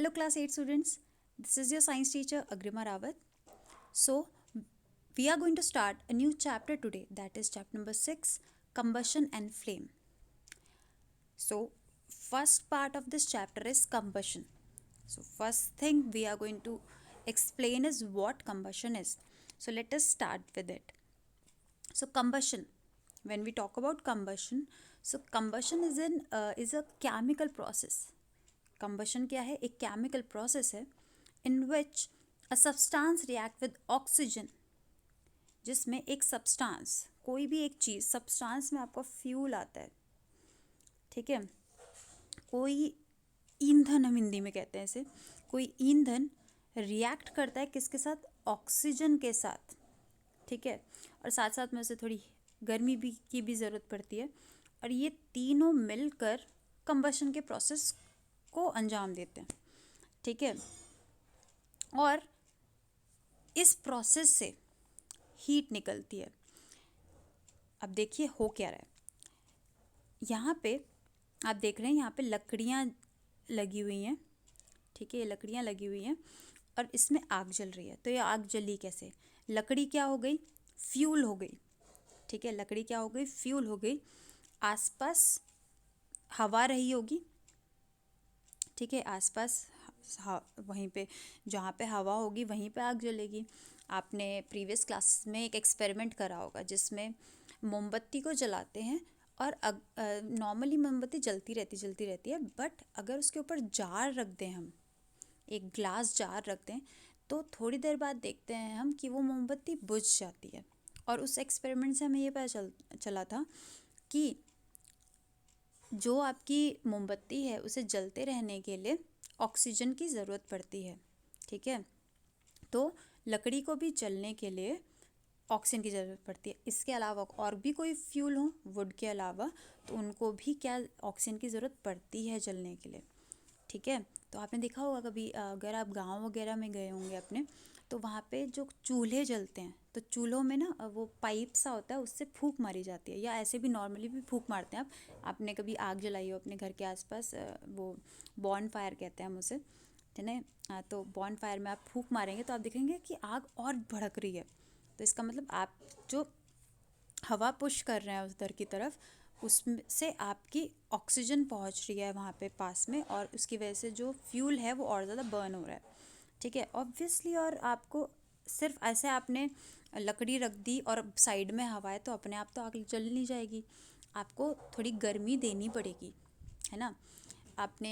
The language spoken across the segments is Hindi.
Hello class 8 students, this is your science teacher Agrima Rawat. So we are going to start a new chapter today, that is chapter number 6, combustion and flame. So first part of this chapter is combustion. So first thing we are going to explain is what combustion is. So let us start with it. So combustion, when we talk about combustion, so combustion is a chemical process. Combustion क्या है? एक chemical process है in which a substance react with oxygen, जिसमें एक substance, कोई भी एक चीज़, substance में आपका फ्यूल आता है, ठीक है, कोई ईंधन हम हिंदी में कहते हैं इसे, कोई ईंधन रिएक्ट करता है किसके साथ? ऑक्सीजन के साथ, ठीक है, और साथ साथ में उसे थोड़ी गर्मी भी की भी ज़रूरत पड़ती है, और ये तीनों मिलकर कंबशन के प्रोसेस को अंजाम देते हैं, ठीक है। और इस प्रोसेस से हीट निकलती है। अब देखिए हो क्या रहा है, यहाँ पे आप देख रहे हैं, यहाँ पे लकड़ियाँ लगी हुई हैं, ठीक है, ये लकड़ियाँ लगी हुई हैं और इसमें आग जल रही है। तो ये आग जली कैसे? लकड़ी क्या हो गई? फ्यूल हो गई, ठीक है, लकड़ी क्या हो गई? फ्यूल हो गई। आसपास हवा रही होगी, ठीक है, आसपास वहीं पे जहाँ पे हवा होगी वहीं पे आग जलेगी। आपने प्रीवियस क्लास में एक एक्सपेरिमेंट करा होगा जिसमें मोमबत्ती को जलाते हैं और नॉर्मली मोमबत्ती जलती रहती है, बट अगर उसके ऊपर जार रख दें, हम एक ग्लास जार रख दें, तो थोड़ी देर बाद देखते हैं हम कि वो मोमबत्ती बुझ जाती है। और उस एक्सपेरिमेंट से हमें ये पता चला था कि जो आपकी मोमबत्ती है उसे जलते रहने के लिए ऑक्सीजन की ज़रूरत पड़ती है, ठीक है। तो लकड़ी को भी जलने के लिए ऑक्सीजन की ज़रूरत पड़ती है। इसके अलावा और भी कोई फ्यूल हो वुड के अलावा, तो उनको भी क्या ऑक्सीजन की ज़रूरत पड़ती है जलने के लिए, ठीक है। तो आपने देखा होगा कभी, अगर आप गांव वगैरह में गए होंगे अपने, तो वहाँ पे जो चूल्हे जलते हैं, तो चूल्हों में ना वो पाइप सा होता है, उससे फूंक मारी जाती है, या ऐसे भी नॉर्मली भी फूंक मारते हैं। आपने कभी आग जलाई हो अपने घर के आसपास, वो बॉन फायर कहते हैं हम उसे, है ना। तो बॉन फायर में आप फूंक मारेंगे तो आप देखेंगे कि आग और भड़क रही है। तो इसका मतलब आप जो हवा पुश कर रहे हैं उधर की तरफ, उससे आपकी ऑक्सीजन पहुंच रही है वहाँ पे पास में, और उसकी वजह से जो फ्यूल है वो और ज़्यादा बर्न हो रहा है, ठीक है, ऑब्वियसली। और आपको सिर्फ ऐसे आपने लकड़ी रख दी और साइड में हवा है, तो अपने आप तो आग जल नहीं जाएगी, आपको थोड़ी गर्मी देनी पड़ेगी, है ना। आपने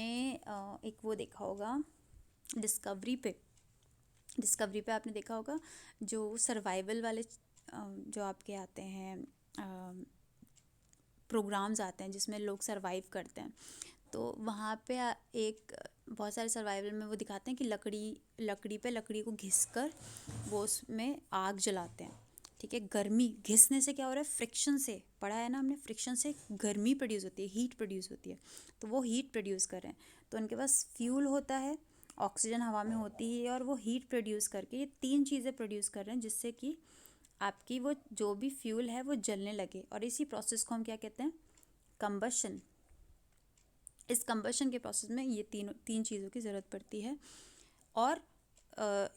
एक वो देखा होगा डिस्कवरी पे आपने देखा होगा, जो सर्वाइवल वाले जो आपके आते हैं प्रोग्राम्स आते हैं जिसमें लोग सरवाइव करते हैं, तो वहाँ पे एक बहुत सारे सर्वाइवल में वो दिखाते हैं कि लकड़ी को घिस कर वो उसमें आग जलाते हैं, ठीक है। गर्मी घिसने से क्या हो रहा है? फ्रिक्शन से, पढ़ा है ना हमने, फ्रिक्शन से गर्मी प्रोड्यूस होती है, हीट प्रोड्यूस होती है। तो वो हीट प्रोड्यूस कर रहे हैं, तो उनके पास फ्यूल होता है, ऑक्सीजन हवा में होती है, और वो हीट प्रोड्यूस करके ये तीन चीज़ें प्रोड्यूस कर रहे हैं जिससे कि आपकी वो जो भी फ्यूल है वो जलने लगे। और इसी प्रोसेस को हम क्या कहते हैं? कंबशन। इस कंबशन के प्रोसेस में ये तीन चीज़ों की ज़रूरत पड़ती है, और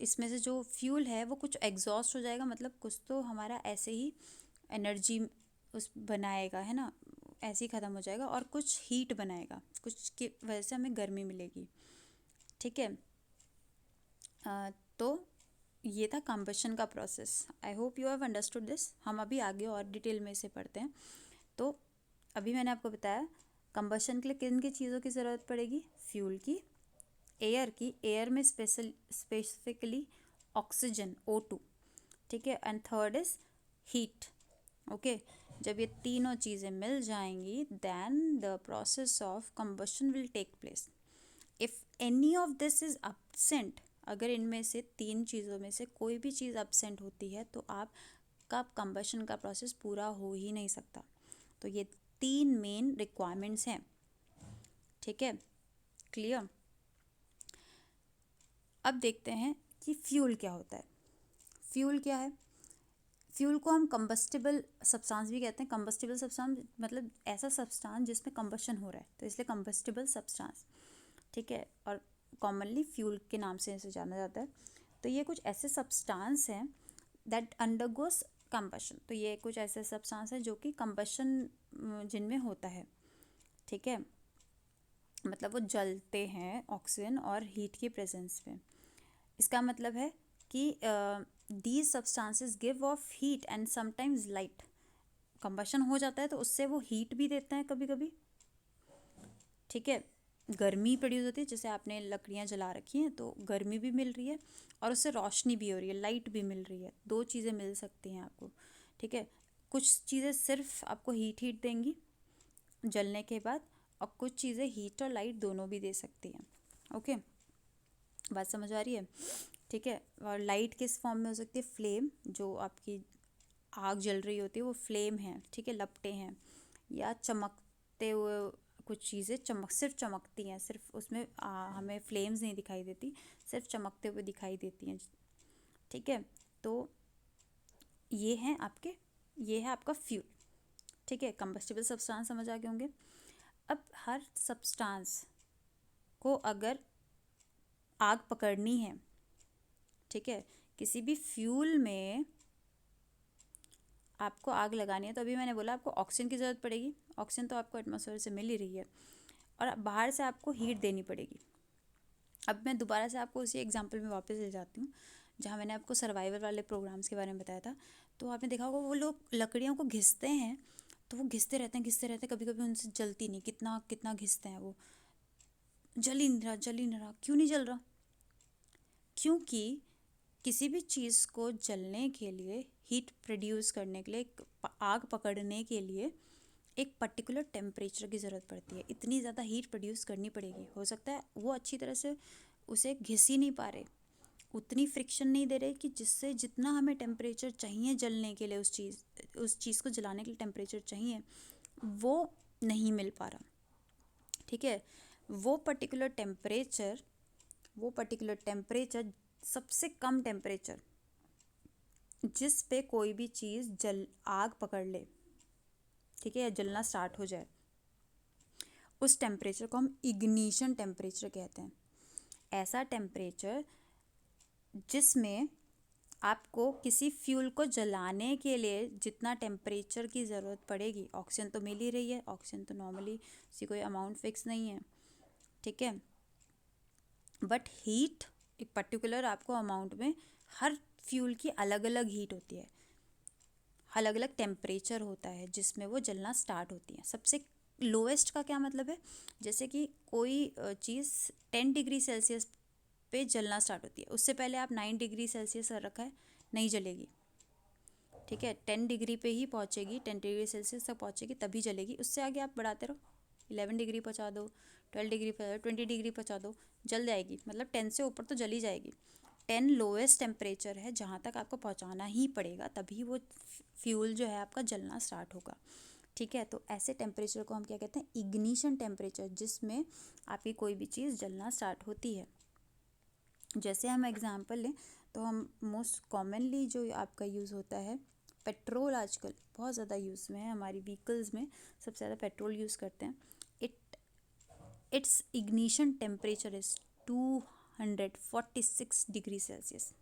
इसमें से जो फ्यूल है वो कुछ एग्जॉस्ट हो जाएगा, मतलब कुछ तो हमारा ऐसे ही एनर्जी उस बनाएगा, है ना, ऐसे ही ख़त्म हो जाएगा, और कुछ हीट बनाएगा, कुछ की वजह से हमें गर्मी मिलेगी, ठीक है। तो ये था कंबशन का process. I hope you have understood this. हम अभी आगे और डिटेल में इसे पढ़ते हैं। तो अभी मैंने आपको बताया कंबशन के लिए किन की चीज़ों की ज़रूरत पड़ेगी? फ्यूल की, एयर की, एयर में स्पेसिफिकली ऑक्सीजन O2, ठीक है, and third is heat, okay. जब ये तीनों चीज़ें मिल जाएंगी, then the process of combustion will take place. If any of this is absent, अगर इनमें से तीन चीज़ों में से कोई भी चीज़ absent होती है, तो आपका कंबशन का प्रोसेस पूरा हो ही नहीं सकता। तो ये तीन मेन रिक्वायरमेंट्स हैं, ठीक है, क्लियर। अब देखते हैं कि फ्यूल क्या होता है। फ्यूल क्या है? फ्यूल को हम कंबस्टिबल सब्सटेंस भी कहते हैं। कंबस्टिबल सब्सटेंस मतलब ऐसा सब्सटेंस जिसमें कंबशन हो रहा है, तो इसलिए कंबस्टिबल सब्सटेंस, ठीक है। और कॉमनली फ्यूल के नाम से इसे जाना जाता है। तो ये कुछ ऐसे सब्सटेंस हैं दैट अंडरगोस कंबशन। तो ये कुछ ऐसे सब्सटेंस है जो कि कंबशन जिनमें होता है, ठीक है, मतलब वो जलते हैं ऑक्सीजन और हीट की प्रेजेंस में। इसका मतलब है कि these substances give of heat and sometimes light. Combustion हो जाता है तो उससे वो हीट भी देते हैं कभी कभी, ठीक है, गर्मी प्रोड्यूस होती है, जैसे आपने लकड़ियाँ जला रखी हैं तो गर्मी भी मिल रही है और उससे रोशनी भी हो रही है, लाइट भी मिल रही है, दो चीज़ें मिल सकती हैं आपको, ठीक है। कुछ चीज़ें सिर्फ आपको हीट देंगी जलने के बाद, और कुछ चीज़ें हीट और लाइट दोनों भी दे सकती हैं। ओके, बात समझ आ रही है, ठीक है। और लाइट किस फॉर्म में हो सकती है? फ्लेम, जो आपकी आग जल रही होती है वो फ्लेम है, ठीक है, लपटें हैं, या चमकते हुए कुछ चीज़ें सिर्फ चमकती हैं, सिर्फ उसमें हमें फ्लेम्स नहीं दिखाई देती, सिर्फ चमकते हुए दिखाई देती हैं, ठीक है। तो ये है आपका फ्यूल, ठीक है। कंबस्टिबल सब्सटेंस समझ आ गए होंगे। अब हर सब्सटेंस को अगर आग पकड़नी है, ठीक है, किसी भी फ्यूल में आपको आग लगानी है, तो अभी मैंने बोला आपको ऑक्सीजन की ज़रूरत पड़ेगी, ऑक्सीजन तो आपको एटमॉस्फेयर से मिल ही रही है, और बाहर से आपको हीट देनी पड़ेगी। अब मैं दोबारा से आपको उसी एग्जांपल में वापस ले जाती हूँ जहाँ मैंने आपको सर्वाइवल वाले प्रोग्राम्स के बारे में बताया था। तो आपने देखा होगा वो लोग लकड़ियों को घिसते हैं, तो वो घिसते रहते हैं, कभी कभी उनसे जलती नहीं, कितना कितना घिसते हैं, वो जल ही नहीं रहा, क्यों नहीं जल रहा? क्योंकि किसी भी चीज़ को जलने के लिए, हीट प्रोड्यूस करने के लिए, आग पकड़ने के लिए एक पर्टिकुलर टेम्परेचर की ज़रूरत पड़ती है, इतनी ज़्यादा हीट प्रोड्यूस करनी पड़ेगी। हो सकता है वो अच्छी तरह से उसे घिस ही नहीं पा रहे, उतनी फ्रिक्शन नहीं दे रहे कि जिससे जितना हमें टेम्परेचर चाहिए जलने के लिए, उस चीज़ को जलाने के लिए टेम्परेचर चाहिए, वो नहीं मिल पा रहा, ठीक है। वो पर्टिकुलर टेम्परेचर सबसे कम टेम्परेचर जिस पे कोई भी चीज़ आग पकड़ ले, ठीक है, या जलना स्टार्ट हो जाए, उस टेम्परेचर को हम इग्निशन टेम्परेचर कहते हैं। ऐसा टेम्परेचर जिसमें आपको किसी फ्यूल को जलाने के लिए जितना टेम्परेचर की ज़रूरत पड़ेगी, ऑक्सीजन तो मिल ही रही है, ऑक्सीजन तो नॉर्मली उसकी कोई अमाउंट फिक्स नहीं है, ठीक है, बट हीट एक पर्टिकुलर आपको अमाउंट में, हर फ्यूल की अलग अलग हीट होती है, अलग अलग टेम्परेचर होता है जिसमें वो जलना स्टार्ट होती है। सबसे लोएस्ट का क्या मतलब है? जैसे कि कोई चीज़ 10 डिग्री सेल्सियस पे जलना स्टार्ट होती है, उससे पहले आप 9 डिग्री सेल्सियस रखा है, नहीं जलेगी, ठीक है। 10 डिग्री पे ही पहुँचेगी, 10 डिग्री सेल्सियस तक पहुँचेगी तभी जलेगी। उससे आगे आप बढ़ाते रहो, 11 डिग्री पहुँचा दो, 12 डिग्री पहुँचा दो, 20 डिग्री पहुँचा दो, जल जाएगी। मतलब 10 से ऊपर तो जली जाएगी। 10 लोएस्ट टेम्परेचर है जहाँ तक आपको पहुँचाना ही पड़ेगा, तभी वो फ्यूल जो है आपका जलना स्टार्ट होगा, ठीक है। तो ऐसे टेम्परेचर को हम क्या कहते हैं? इग्निशन टेम्परेचर, जिसमें आपकी कोई भी चीज़ जलना स्टार्ट होती है। जैसे हम एग्जांपल लें तो हम मोस्ट कॉमनली जो आपका यूज़ होता है, पेट्रोल आजकल बहुत ज़्यादा यूज़ में है, हमारी व्हीकल्स में सबसे ज़्यादा पेट्रोल यूज़ करते हैं। It's ignition temperature is 246 degree Celsius.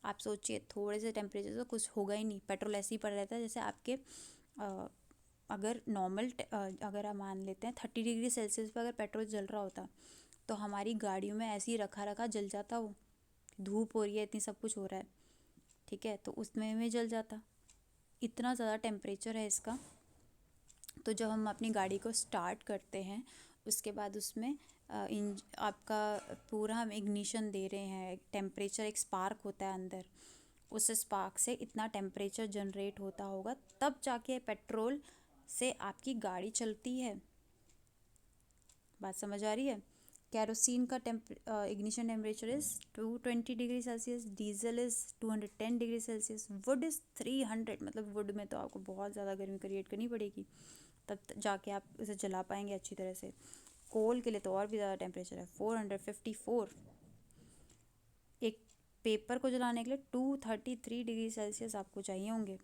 आप सोचिए, थोड़े से टेम्परेचर से कुछ होगा ही नहीं, पेट्रोल ऐसे ही पड़ा रहता है। जैसे आपके अगर अगर हम मान लेते हैं 30 डिग्री सेल्सियस पर अगर पेट्रोल जल रहा होता, तो हमारी गाड़ियों में ऐसे ही रखा जल जाता। वो धूप हो रही है, इतनी सब कुछ हो रहा है, ठीक है, तो उसमें जल जाता। इतना ज़्यादा टेम्परेचर है इसका। तो जब हम अपनी गाड़ी को स्टार्ट करते हैं, उसके बाद उसमें आपका पूरा हम इग्निशन दे रहे हैं, एक टेम्परेचर, एक स्पार्क होता है अंदर, उस स्पार्क से इतना टेम्परेचर जनरेट होता होगा, तब जाके पेट्रोल से आपकी गाड़ी चलती है। बात समझ आ रही है? कैरोसिन का ignition temperature is 220 degree Celsius, diesel is 210 degree Celsius, would is 300। मतलब वुड में तो आपको बहुत ज़्यादा गर्मी क्रिएट करनी पड़ेगी, तब जाके आप इसे जला पाएंगे अच्छी तरह से। कोल के लिए तो और भी ज़्यादा टेम्परेचर है, 454। एक पेपर को जलाने के लिए 233 डिग्री सेल्सियस आपको चाहिए होंगे,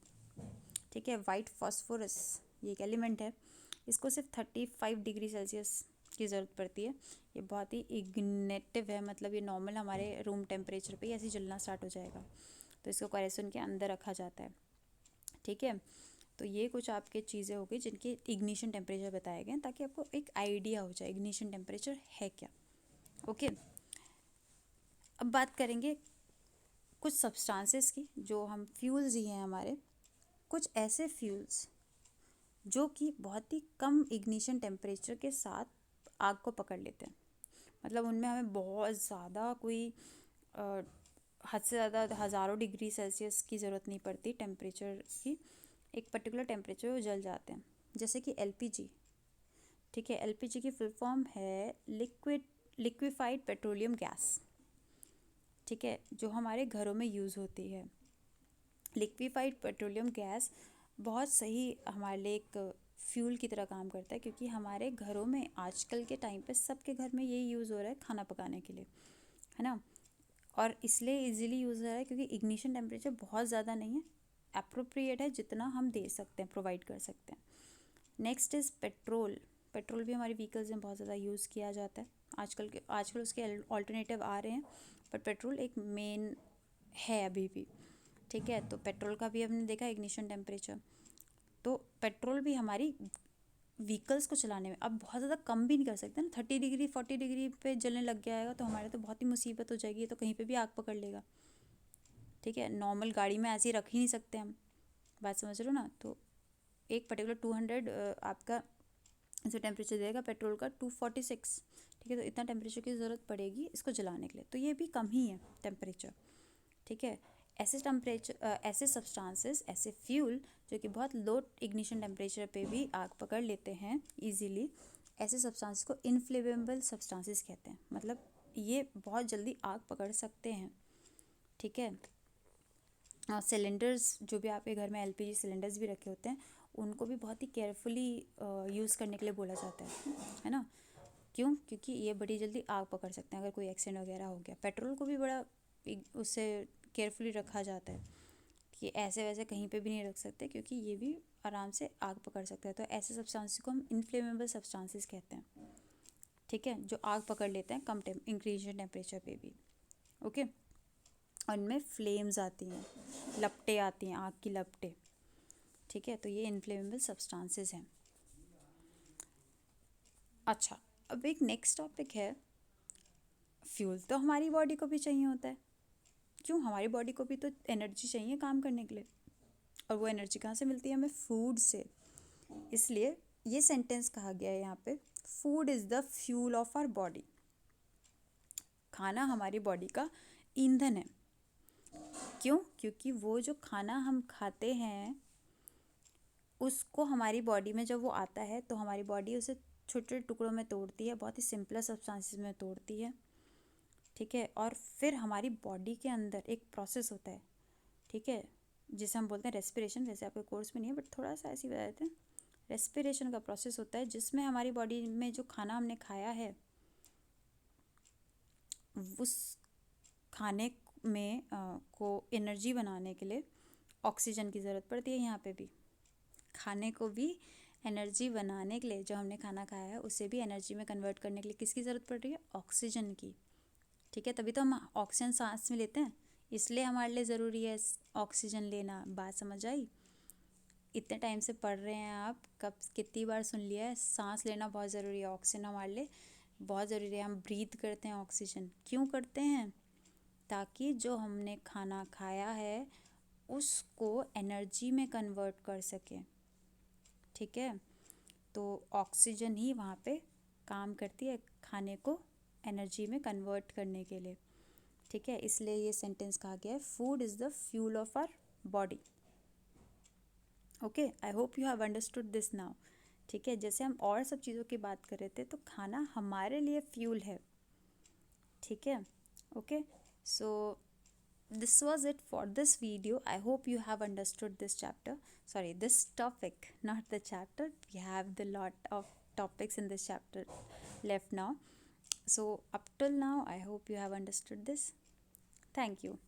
ठीक है। वाइट फॉस्फोरस, ये एक एलिमेंट है, इसको सिर्फ 35 डिग्री सेल्सियस की ज़रूरत पड़ती है। ये बहुत ही इग्नेटिव है, मतलब ये नॉर्मल हमारे रूम टेम्परेचर पे ऐसे ही जलना स्टार्ट हो जाएगा, तो इसको केरोसिन के अंदर रखा जाता है। ठीक है, तो ये कुछ आपके चीज़ें हो गई जिनके इग्निशन टेम्परेचर बताए गए हैं, ताकि आपको एक आइडिया हो जाए इग्निशन टेम्परेचर है क्या। ओके, अब बात करेंगे कुछ सब्सटेंसेस की, जो हम फ्यूल्स ही हैं हमारे, कुछ ऐसे फ्यूल्स जो कि बहुत ही कम इग्निशन टेम्परेचर के साथ आग को पकड़ लेते हैं। मतलब उनमें हमें बहुत ज़्यादा कोई हद से ज़्यादा हज़ारों डिग्री सेल्सियस की ज़रूरत नहीं पड़ती टेम्परेचर की, एक पर्टिकुलर टेम्परेचर वो जल जाते हैं। जैसे कि एलपीजी। ठीक है, एलपीजी की फुल फॉर्म है लिक्विफाइड पेट्रोलियम गैस। ठीक है, जो हमारे घरों में यूज़ होती है। लिक्विफाइड पेट्रोलियम गैस बहुत सही हमारे लिए एक फ्यूल की तरह काम करता है, क्योंकि हमारे घरों में आजकल के टाइम पे सबके घर में यही यूज़ हो रहा है खाना पकाने के लिए, है ना। और इसलिए इजीली यूज़ हो रहा है क्योंकि इग्निशन टेम्परेचर बहुत ज़्यादा नहीं है, अप्रोप्रिएट है, जितना हम दे सकते हैं, प्रोवाइड कर सकते हैं। Next is petrol. पेट्रोल भी हमारी व्हीकल्स में बहुत ज़्यादा यूज़ किया जाता है। आजकल उसके ऑल्टरनेटिव आ रहे हैं, पर पेट्रोल एक मेन है अभी भी। ठीक है, तो पेट्रोल का भी हमने देखा इग्निशन टेम्परेचर। तो पेट्रोल भी हमारी व्हीकल्स को चलाने में अब बहुत ज़्यादा कम भी नहीं कर सकते ना। 30 डिग्री 40 डिग्री पे जलने लग गया है तो हमारे तो बहुत ही मुसीबत हो जाएगी, तो कहीं पे भी आग पकड़ लेगा। ठीक है, नॉर्मल गाड़ी में ऐसे ही रख ही नहीं सकते हम, बात समझ रहे हो ना। तो एक पर्टिकुलर 200 आपका जो टेम्परेचर देगा पेट्रोल का 246। ठीक है, तो इतना टेम्परेचर की ज़रूरत पड़ेगी इसको जलाने के लिए, तो ये भी कम ही है टेम्परेचर। ठीक है, ऐसे सब्सटेंसेस, ऐसे फ्यूल जो कि बहुत लो इग्निशन टेम्परेचर पे भी आग पकड़ लेते हैं इजीली, ऐसे सब्सटेंसेस को इनफ्लेमेबल सब्सटेंसेस कहते हैं। मतलब ये बहुत जल्दी आग पकड़ सकते हैं। ठीक है, सिलेंडर्स जो भी आपके घर में एलपीजी सिलेंडर्स भी रखे होते हैं, उनको भी बहुत ही केयरफुली यूज़ करने के लिए बोला जाता है ना। क्यों? क्योंकि ये बड़ी जल्दी आग पकड़ सकते हैं अगर कोई एक्सीडेंट वगैरह हो गया। पेट्रोल को भी बड़ा उससे केयरफुली रखा जाता है कि ऐसे वैसे कहीं पे भी नहीं रख सकते, क्योंकि ये भी आराम से आग पकड़ सकता है। तो ऐसे सब्सटेंसेस को हम इनफ्लेमेबल सब्सटेंसेस कहते हैं। ठीक है, जो आग पकड़ लेते हैं कम इंक्रीज टेम्परेचर पे भी। ओके, और इनमें फ्लेम्स आती हैं, लपटें आती हैं, आग की लपटें। ठीक है, तो ये इनफ्लेमेबल सब्सटेंसेस हैं। अच्छा, अब एक नेक्स्ट टॉपिक है, फ्यूल तो हमारी बॉडी को भी चाहिए होता है। क्यों? हमारी बॉडी को भी तो एनर्जी चाहिए काम करने के लिए, और वो एनर्जी कहाँ से मिलती है हमें? फूड से। इसलिए ये सेंटेंस कहा गया है यहाँ पे, food is the fuel of our body. खाना हमारी बॉडी का ईंधन है। क्यों? क्योंकि वो जो खाना हम खाते हैं उसको हमारी बॉडी में जब वो आता है तो हमारी बॉडी उसे छोटे छोटे टुकड़ों में तोड़ती है, बहुत ही सिंपल सब्सटेंसेस में तोड़ती है। ठीक है, और फिर हमारी बॉडी के अंदर एक प्रोसेस होता है, ठीक है, जिसे हम बोलते हैं रेस्पिरेशन। वैसे आपके कोर्स में नहीं है बट थोड़ा सा ऐसे ही बता देते हैं। रेस्पिरेशन का प्रोसेस होता है जिसमें हमारी बॉडी में जो खाना हमने खाया है उस खाने में को एनर्जी बनाने के लिए ऑक्सीजन की ज़रूरत पड़ती है। यहाँ पे भी खाने को भी एनर्जी बनाने के लिए, जो हमने खाना खाया है उसे भी एनर्जी में कन्वर्ट करने के लिए किसकी ज़रूरत पड़ रही है? ऑक्सीजन की। ठीक है, तभी तो हम ऑक्सीजन सांस में लेते हैं, इसलिए हमारे लिए ज़रूरी है ऑक्सीजन लेना। बात समझ आई? इतने टाइम से पढ़ रहे हैं आप, कब कितनी बार सुन लिया है, सांस लेना बहुत ज़रूरी है, ऑक्सीजन हमारे लिए बहुत ज़रूरी है। हम ब्रीथ करते हैं ऑक्सीजन, क्यों करते हैं? ताकि जो हमने खाना खाया है उसको एनर्जी में कन्वर्ट कर सकें। ठीक है, तो ऑक्सीजन ही वहाँ पे काम करती है खाने को एनर्जी में कन्वर्ट करने के लिए। ठीक है, इसलिए ये सेंटेंस कहा गया है, food is the fuel of our body. Okay, I hope you have understood this now. ठीक है, जैसे हम और सब चीज़ों की बात कर रहे थे, तो खाना हमारे लिए फ्यूल है। ठीक है, okay, so this was it for this video. I hope you have understood this chapter, sorry, this topic, not the chapter. We have the lot of topics in this chapter left now, so up till now I hope you have understood this. Thank you.